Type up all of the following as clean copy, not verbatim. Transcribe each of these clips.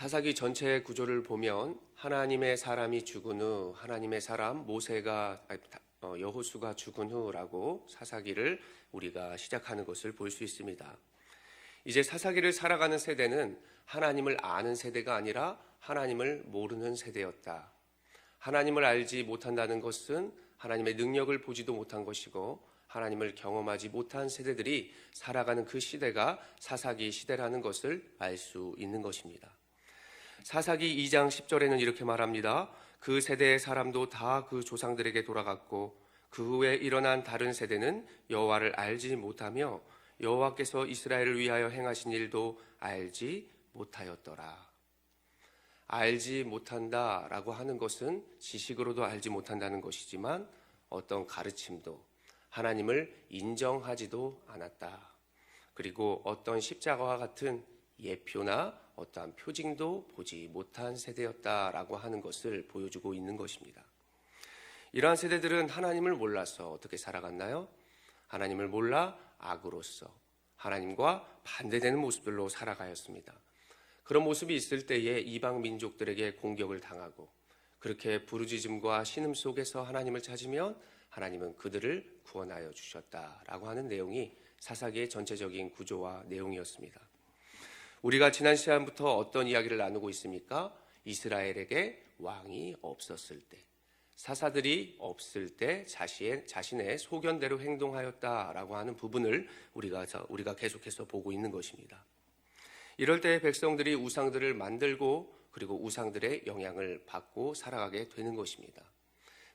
사사기 전체의 구조를 보면 하나님의 사람이 죽은 후 하나님의 사람 여호수가 죽은 후라고 사사기를 우리가 시작하는 것을 볼 수 있습니다. 이제 사사기를 살아가는 세대는 하나님을 아는 세대가 아니라 하나님을 모르는 세대였다. 하나님을 알지 못한다는 것은 하나님의 능력을 보지도 못한 것이고 하나님을 경험하지 못한 세대들이 살아가는 그 시대가 사사기 시대라는 것을 알 수 있는 것입니다. 사사기 2장 10절에는 이렇게 말합니다. 그 세대의 사람도 다 그 조상들에게 돌아갔고 그 후에 일어난 다른 세대는 여호와를 알지 못하며 여호와께서 이스라엘을 위하여 행하신 일도 알지 못하였더라. 알지 못한다라고 하는 것은 지식으로도 알지 못한다는 것이지만 어떤 가르침도 하나님을 인정하지도 않았다. 그리고 어떤 십자가와 같은 예표나 어떠한 표징도 보지 못한 세대였다라고 하는 것을 보여주고 있는 것입니다. 이러한 세대들은 하나님을 몰라서 어떻게 살아갔나요? 하나님을 몰라 악으로서 하나님과 반대되는 모습들로 살아가였습니다. 그런 모습이 있을 때에 이방 민족들에게 공격을 당하고 그렇게 부르짖음과 신음 속에서 하나님을 찾으면 하나님은 그들을 구원하여 주셨다라고 하는 내용이 사사기의 전체적인 구조와 내용이었습니다. 우리가 지난 시간부터 어떤 이야기를 나누고 있습니까? 이스라엘에게 왕이 없었을 때, 사사들이 없을 때 자신의 소견대로 행동하였다라고 하는 부분을 우리가 계속해서 보고 있는 것입니다. 이럴 때 백성들이 우상들을 만들고 그리고 우상들의 영향을 받고 살아가게 되는 것입니다.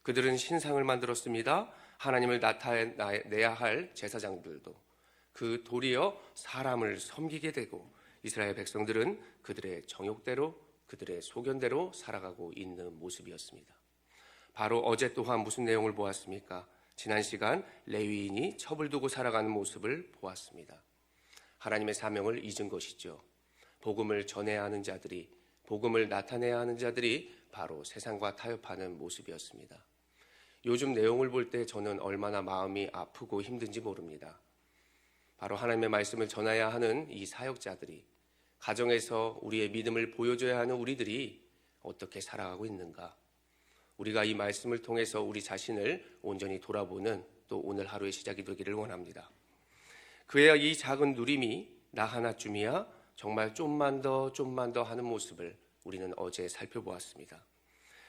그들은 신상을 만들었습니다. 하나님을 나타내야 할 제사장들도 그 도리어 사람을 섬기게 되고 이스라엘 백성들은 그들의 정욕대로 그들의 소견대로 살아가고 있는 모습이었습니다. 바로 어제 또한 무슨 내용을 보았습니까? 지난 시간 레위인이 첩을 두고 살아가는 모습을 보았습니다. 하나님의 사명을 잊은 것이죠. 복음을 전해야 하는 자들이, 복음을 나타내야 하는 자들이 바로 세상과 타협하는 모습이었습니다. 요즘 내용을 볼 때 저는 얼마나 마음이 아프고 힘든지 모릅니다. 바로 하나님의 말씀을 전해야 하는 이 사역자들이, 가정에서 우리의 믿음을 보여줘야 하는 우리들이 어떻게 살아가고 있는가? 우리가 이 말씀을 통해서 우리 자신을 온전히 돌아보는 또 오늘 하루의 시작이 되기를 원합니다. 그의 이 작은 누림이 나 하나쯤이야 정말 좀만 더 하는 모습을 우리는 어제 살펴보았습니다.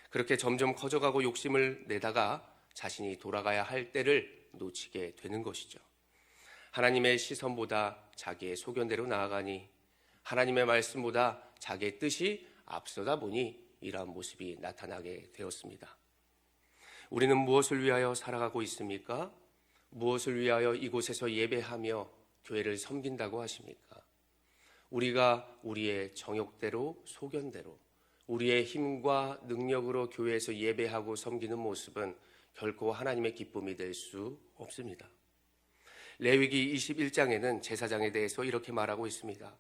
그렇게 점점 커져가고 욕심을 내다가 자신이 돌아가야 할 때를 놓치게 되는 것이죠. 하나님의 시선보다 자기의 소견대로 나아가니 하나님의 말씀보다 자기의 뜻이 앞서다 보니 이러한 모습이 나타나게 되었습니다. 우리는 무엇을 위하여 살아가고 있습니까? 무엇을 위하여 이곳에서 예배하며 교회를 섬긴다고 하십니까? 우리가 우리의 정욕대로 소견대로 우리의 힘과 능력으로 교회에서 예배하고 섬기는 모습은 결코 하나님의 기쁨이 될 수 없습니다. 레위기 21장에는 제사장에 대해서 이렇게 말하고 있습니다.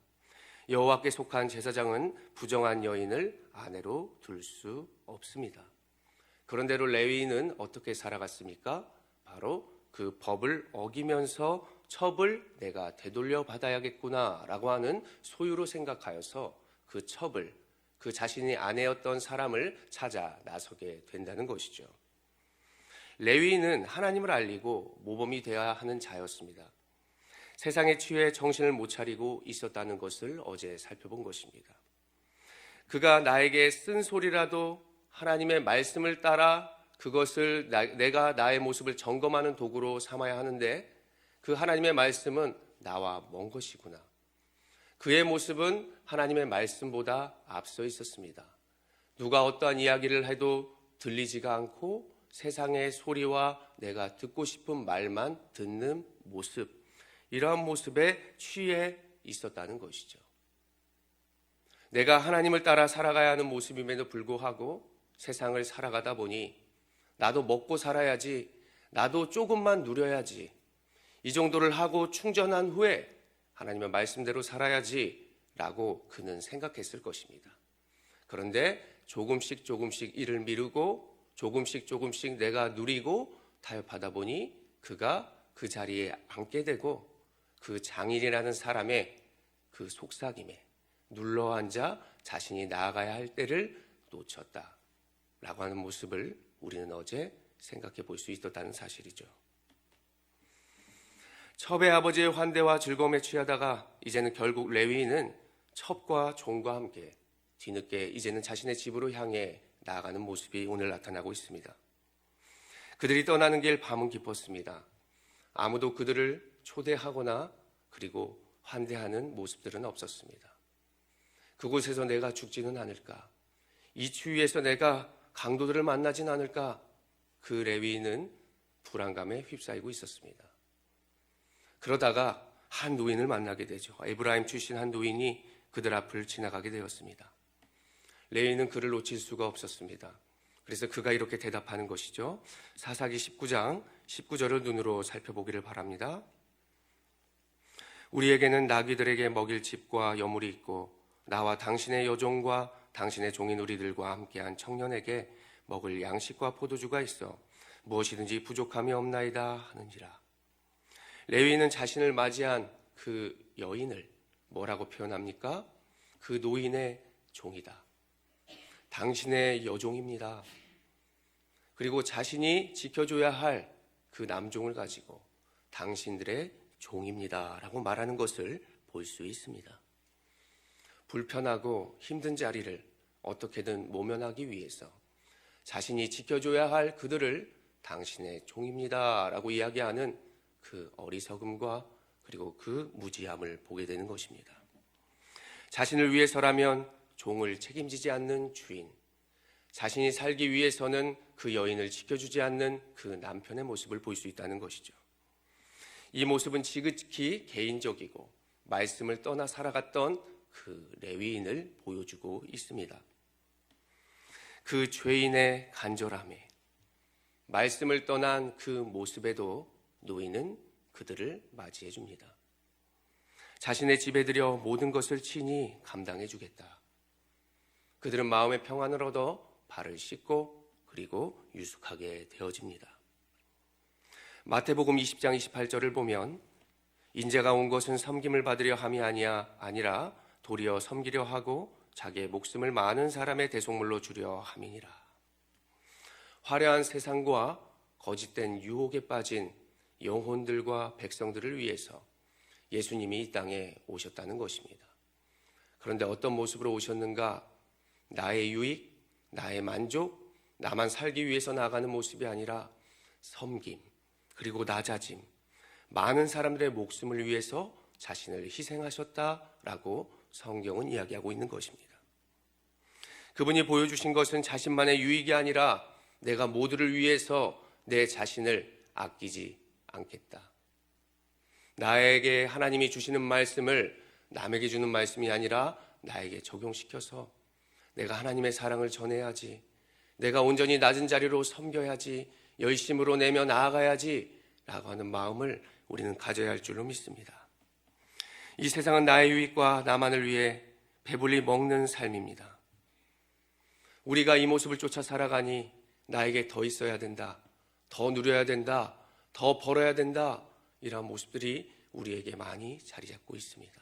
여호와께 속한 제사장은 부정한 여인을 아내로 둘 수 없습니다. 그런대로 레위인은 어떻게 살아갔습니까? 바로 그 법을 어기면서 첩을 내가 되돌려 받아야겠구나 라고 하는 소유로 생각하여서 그 첩을 그 자신이 아내였던 사람을 찾아 나서게 된다는 것이죠. 레위인은 하나님을 알리고 모범이 되어야 하는 자였습니다. 세상에 취해 정신을 못 차리고 있었다는 것을 어제 살펴본 것입니다. 그가 나에게 쓴 소리라도 하나님의 말씀을 따라 그것을 내가 나의 모습을 점검하는 도구로 삼아야 하는데 그 하나님의 말씀은 나와 먼 것이구나. 그의 모습은 하나님의 말씀보다 앞서 있었습니다. 누가 어떠한 이야기를 해도 들리지가 않고 세상의 소리와 내가 듣고 싶은 말만 듣는 모습, 이러한 모습에 취해 있었다는 것이죠. 내가 하나님을 따라 살아가야 하는 모습임에도 불구하고 세상을 살아가다 보니 나도 먹고 살아야지, 나도 조금만 누려야지, 이 정도를 하고 충전한 후에 하나님의 말씀대로 살아야지 라고 그는 생각했을 것입니다. 그런데 조금씩 일을 미루고 조금씩 내가 누리고 타협하다 보니 그가 그 자리에 앉게 되고 그 장인이라는 사람의 그 속삭임에 눌러앉아 자신이 나아가야 할 때를 놓쳤다라고 하는 모습을 우리는 어제 생각해 볼 수 있었다는 사실이죠. 첩의 아버지의 환대와 즐거움에 취하다가 이제는 결국 레위인은 첩과 종과 함께 뒤늦게 이제는 자신의 집으로 향해 나아가는 모습이 오늘 나타나고 있습니다. 그들이 떠나는 길 밤은 깊었습니다. 아무도 그들을 초대하거나 그리고 환대하는 모습들은 없었습니다. 그곳에서 내가 죽지는 않을까? 이 추위에서 내가 강도들을 만나진 않을까? 그 레위인은 불안감에 휩싸이고 있었습니다. 그러다가 한 노인을 만나게 되죠. 에브라임 출신 한 노인이 그들 앞을 지나가게 되었습니다. 레위인은 그를 놓칠 수가 없었습니다. 그래서 그가 이렇게 대답하는 것이죠. 사사기 19장 19절을 눈으로 살펴보기를 바랍니다. 우리에게는 나귀들에게 먹일 집과 여물이 있고 나와 당신의 여종과 당신의 종인 우리들과 함께한 청년에게 먹을 양식과 포도주가 있어 무엇이든지 부족함이 없나이다 하는지라. 레위인은 자신을 맞이한 그 여인을 뭐라고 표현합니까? 그 노인의 종이다. 당신의 여종입니다. 그리고 자신이 지켜줘야 할 그 남종을 가지고 당신들의 종입니다 라고 말하는 것을 볼 수 있습니다. 불편하고 힘든 자리를 어떻게든 모면하기 위해서 자신이 지켜줘야 할 그들을 당신의 종입니다 라고 이야기하는 그 어리석음과 그리고 그 무지함을 보게 되는 것입니다. 자신을 위해서라면 종을 책임지지 않는 주인, 자신이 살기 위해서는 그 여인을 지켜주지 않는 그 남편의 모습을 볼 수 있다는 것이죠. 이 모습은 지극히 개인적이고 말씀을 떠나 살아갔던 그 레위인을 보여주고 있습니다. 그 죄인의 간절함에 말씀을 떠난 그 모습에도 노인은 그들을 맞이해 줍니다. 자신의 집에 들여 모든 것을 친히 감당해 주겠다. 그들은 마음의 평안을 얻어 발을 씻고 그리고 유숙하게 되어집니다. 마태복음 20장 28절을 보면 인자가 온 것은 섬김을 받으려 함이 아니라 도리어 섬기려 하고 자기의 목숨을 많은 사람의 대속물로 주려 함이니라. 화려한 세상과 거짓된 유혹에 빠진 영혼들과 백성들을 위해서 예수님이 이 땅에 오셨다는 것입니다. 그런데 어떤 모습으로 오셨는가? 나의 유익, 나의 만족, 나만 살기 위해서 나아가는 모습이 아니라 섬김, 그리고 낮아짐, 많은 사람들의 목숨을 위해서 자신을 희생하셨다라고 성경은 이야기하고 있는 것입니다. 그분이 보여주신 것은 자신만의 유익이 아니라 내가 모두를 위해서 내 자신을 아끼지 않겠다. 나에게 하나님이 주시는 말씀을 남에게 주는 말씀이 아니라 나에게 적용시켜서 내가 하나님의 사랑을 전해야지, 내가 온전히 낮은 자리로 섬겨야지, 열심으로 내며 나아가야지 라고 하는 마음을 우리는 가져야 할 줄로 믿습니다. 이 세상은 나의 유익과 나만을 위해 배불리 먹는 삶입니다. 우리가 이 모습을 쫓아 살아가니 나에게 더 있어야 된다, 더 누려야 된다, 더 벌어야 된다, 이런 모습들이 우리에게 많이 자리 잡고 있습니다.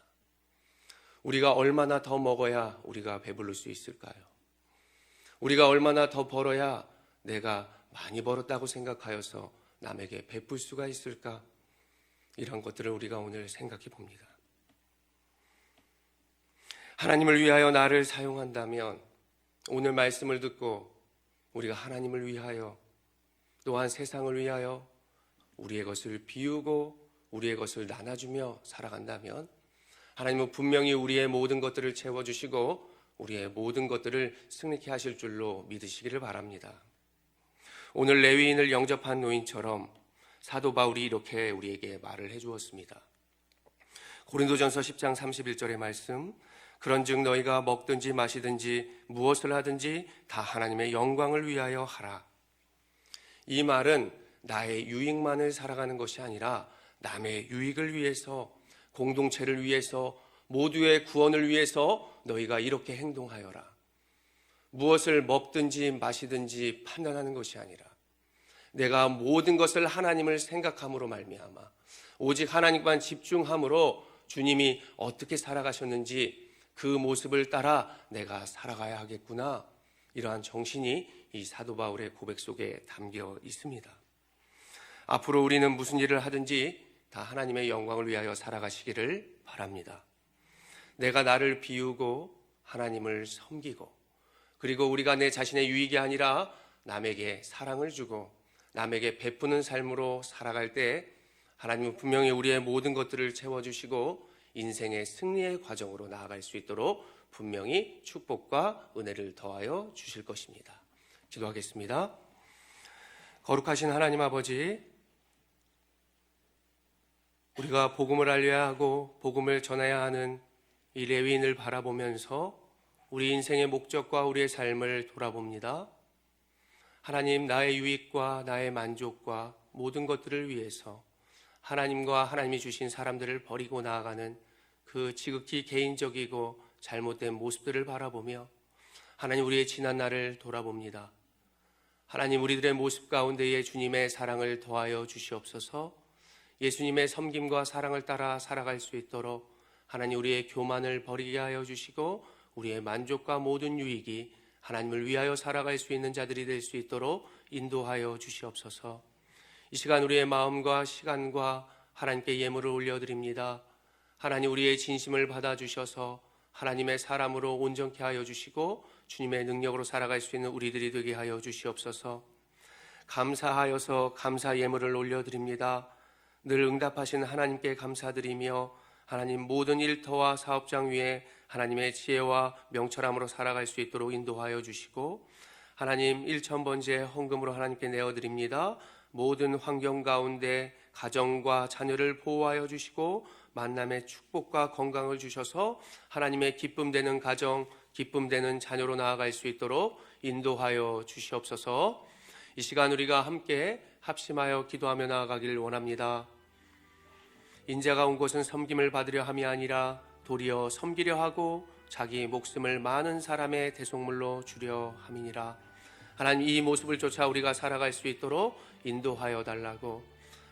우리가 얼마나 더 먹어야 우리가 배부를 수 있을까요? 우리가 얼마나 더 벌어야 내가 많이 벌었다고 생각하여서 남에게 베풀 수가 있을까? 이런 것들을 우리가 오늘 생각해 봅니다. 하나님을 위하여 나를 사용한다면 오늘 말씀을 듣고 우리가 하나님을 위하여 또한 세상을 위하여 우리의 것을 비우고 우리의 것을 나눠주며 살아간다면 하나님은 분명히 우리의 모든 것들을 채워주시고 우리의 모든 것들을 승리케 하실 줄로 믿으시기를 바랍니다. 오늘 레위인을 영접한 노인처럼 사도 바울이 이렇게 우리에게 말을 해주었습니다. 고린도전서 10장 31절의 말씀, 그런즉 너희가 먹든지 마시든지 무엇을 하든지 다 하나님의 영광을 위하여 하라. 이 말은 나의 유익만을 살아가는 것이 아니라 남의 유익을 위해서, 공동체를 위해서, 모두의 구원을 위해서 너희가 이렇게 행동하여라. 무엇을 먹든지 마시든지 판단하는 것이 아니라 내가 모든 것을 하나님을 생각함으로 말미암아 오직 하나님만 집중함으로 주님이 어떻게 살아가셨는지 그 모습을 따라 내가 살아가야 하겠구나. 이러한 정신이 이 사도 바울의 고백 속에 담겨 있습니다. 앞으로 우리는 무슨 일을 하든지 다 하나님의 영광을 위하여 살아가시기를 바랍니다. 내가 나를 비우고 하나님을 섬기고, 그리고 우리가 내 자신의 유익이 아니라 남에게 사랑을 주고 남에게 베푸는 삶으로 살아갈 때 하나님은 분명히 우리의 모든 것들을 채워주시고 인생의 승리의 과정으로 나아갈 수 있도록 분명히 축복과 은혜를 더하여 주실 것입니다. 기도하겠습니다. 거룩하신 하나님 아버지, 우리가 복음을 알려야 하고 복음을 전해야 하는 이 레위인을 바라보면서 우리 인생의 목적과 우리의 삶을 돌아봅니다. 하나님, 나의 유익과 나의 만족과 모든 것들을 위해서 하나님과 하나님이 주신 사람들을 버리고 나아가는 그 지극히 개인적이고 잘못된 모습들을 바라보며 하나님, 우리의 지난 날을 돌아봅니다. 하나님, 우리들의 모습 가운데에 주님의 사랑을 더하여 주시옵소서. 예수님의 섬김과 사랑을 따라 살아갈 수 있도록 하나님, 우리의 교만을 버리게 하여 주시고 우리의 만족과 모든 유익이 하나님을 위하여 살아갈 수 있는 자들이 될 수 있도록 인도하여 주시옵소서. 이 시간 우리의 마음과 시간과 하나님께 예물을 올려드립니다. 하나님, 우리의 진심을 받아주셔서 하나님의 사람으로 온전케 하여 주시고 주님의 능력으로 살아갈 수 있는 우리들이 되게 하여 주시옵소서. 감사하여서 감사 예물을 올려드립니다. 늘 응답하신 하나님께 감사드리며 하나님, 모든 일터와 사업장 위에 하나님의 지혜와 명철함으로 살아갈 수 있도록 인도하여 주시고 하나님, 1,000번째 헌금으로 하나님께 내어드립니다. 모든 환경 가운데 가정과 자녀를 보호하여 주시고 만남의 축복과 건강을 주셔서 하나님의 기쁨되는 가정, 기쁨되는 자녀로 나아갈 수 있도록 인도하여 주시옵소서. 이 시간 우리가 함께 합심하여 기도하며 나아가기를 원합니다. 인자가 온 곳은 섬김을 받으려 함이 아니라 도리어 섬기려 하고 자기 목숨을 많은 사람의 대속물로 주려 함이니라. 하나님, 이 모습을 쫓아 우리가 살아갈 수 있도록 인도하여 달라고.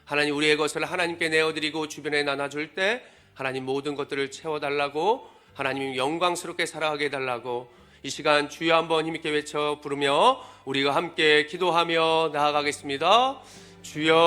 하나님, 우리의 것을 하나님께 내어드리고 주변에 나눠줄 때 하나님, 모든 것들을 채워달라고, 하나님 영광스럽게 살아가게 해달라고 이 시간 주여 한번 힘있게 외쳐 부르며 우리가 함께 기도하며 나아가겠습니다. 주여.